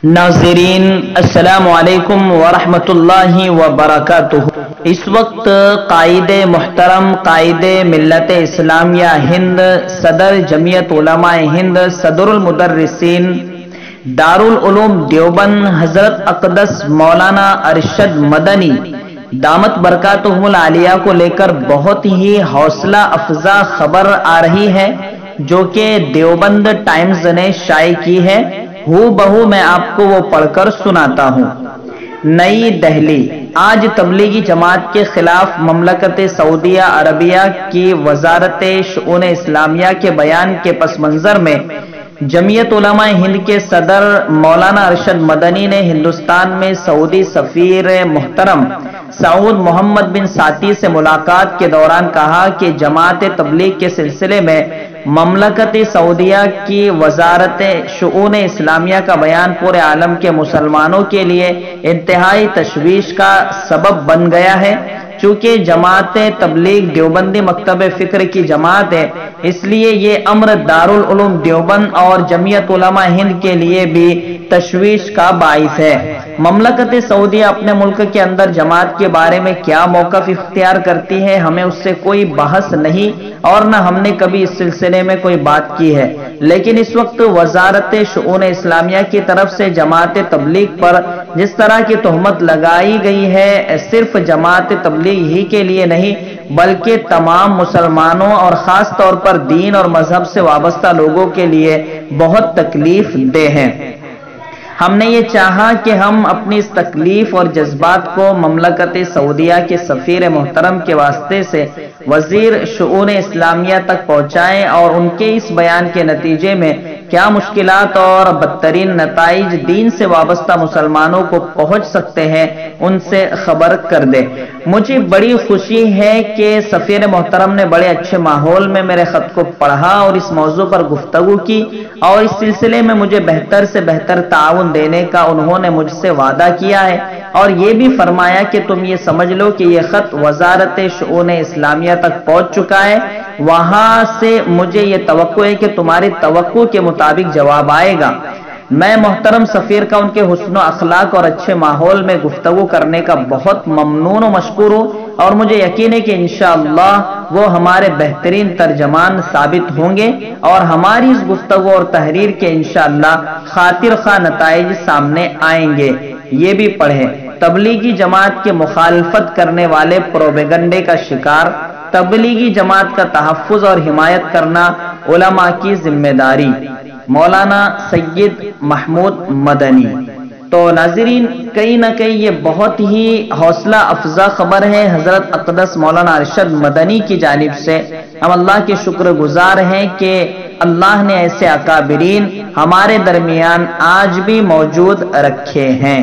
ناظرین السلام علیکم ورحمۃ اللہ وبرکاتہ۔ اس وقت قائد محترم قائد ملت اسلامیہ ہند صدر جمعیت علماء ہند صدر المدرسین دارالعلوم دیوبند حضرت اقدس مولانا ارشد مدنی دامت برکاتہم العالیہ کو لے کر بہت ہی حوصلہ افزا خبر آ رہی ہے جو کہ دیوبند ٹائمز نے شائع کی ہے۔ ہو بہو میں آپ کو وہ پڑھ کر سناتا ہوں۔ نئی دہلی، آج تبلیغی جماعت کے خلاف مملکت سعودیہ عربیہ کی وزارت شؤون اسلامیہ کے بیان کے پس منظر میں جمعیت علماء ہند کے صدر مولانا ارشد مدنی نے ہندوستان میں سعودی سفیر محترم سعود محمد بن ساتی سے ملاقات کے دوران کہا کہ جماعت تبلیغ کے سلسلے میں مملکت سعودیہ کی وزارت شؤون اسلامیہ کا بیان پورے عالم کے مسلمانوں کے لیے انتہائی تشویش کا سبب بن گیا ہے۔ چونکہ جماعت تبلیغ دیوبندی مکتب فکر کی جماعت ہے، اس لیے یہ امر دارالعلوم دیوبند اور جمعیت علماء ہند کے لیے بھی تشویش کا باعث ہے۔ مملکت سعودیہ اپنے ملک کے اندر جماعت کے بارے میں کیا موقف اختیار کرتی ہے، ہمیں اس سے کوئی بحث نہیں اور نہ ہم نے کبھی اس سلسلے میں کوئی بات کی ہے، لیکن اس وقت وزارت شؤون اسلامیہ کی طرف سے جماعت تبلیغ پر جس طرح کی تہمت لگائی گئی ہے، صرف جماعت تبلیغ ہی کے لیے نہیں بلکہ تمام مسلمانوں اور خاص طور پر دین اور مذہب سے وابستہ لوگوں کے لیے بہت تکلیف دہ ہے۔ ہم نے یہ چاہا کہ ہم اپنی اس تکلیف اور جذبات کو مملکت سعودیہ کے سفیر محترم کے واسطے سے وزیر شؤون اسلامیہ تک پہنچائیں اور ان کے اس بیان کے نتیجے میں کیا مشکلات اور بدترین نتائج دین سے وابستہ مسلمانوں کو پہنچ سکتے ہیں ان سے خبر کر دیں۔ مجھے بڑی خوشی ہے کہ سفیر محترم نے بڑے اچھے ماحول میں میرے خط کو پڑھا اور اس موضوع پر گفتگو کی اور اس سلسلے میں مجھے بہتر سے بہتر تعاون دینے کا انہوں نے مجھ سے وعدہ کیا ہے اور یہ بھی فرمایا کہ تم یہ سمجھ لو کہ یہ خط وزارت شؤون اسلامیہ تک پہنچ چکا ہے، وہاں سے مجھے یہ توقع ہے کہ تمہاری توقع کے مطابق جواب آئے گا۔ میں محترم سفیر کا ان کے حسن و اخلاق اور اچھے ماحول میں گفتگو کرنے کا بہت ممنون و مشکور ہوں اور مجھے یقین ہے کہ انشاءاللہ وہ ہمارے بہترین ترجمان ثابت ہوں گے اور ہماری اس گفتگو اور تحریر کے انشاءاللہ خاطر خواہ نتائج سامنے آئیں گے۔ یہ بھی پڑھیں، تبلیغی جماعت کے مخالفت کرنے والے پروپیگنڈے کا شکار، تبلیغی جماعت کا تحفظ اور حمایت کرنا علماء کی ذمہ داری، مولانا سید محمود مدنی۔ تو ناظرین، کہیں نہ کہیں یہ بہت ہی حوصلہ افزا خبر ہے حضرت اقدس مولانا ارشد مدنی کی جانب سے۔ ہم اللہ کے شکر گزار ہیں کہ اللہ نے ایسے اکابرین ہمارے درمیان آج بھی موجود رکھے ہیں۔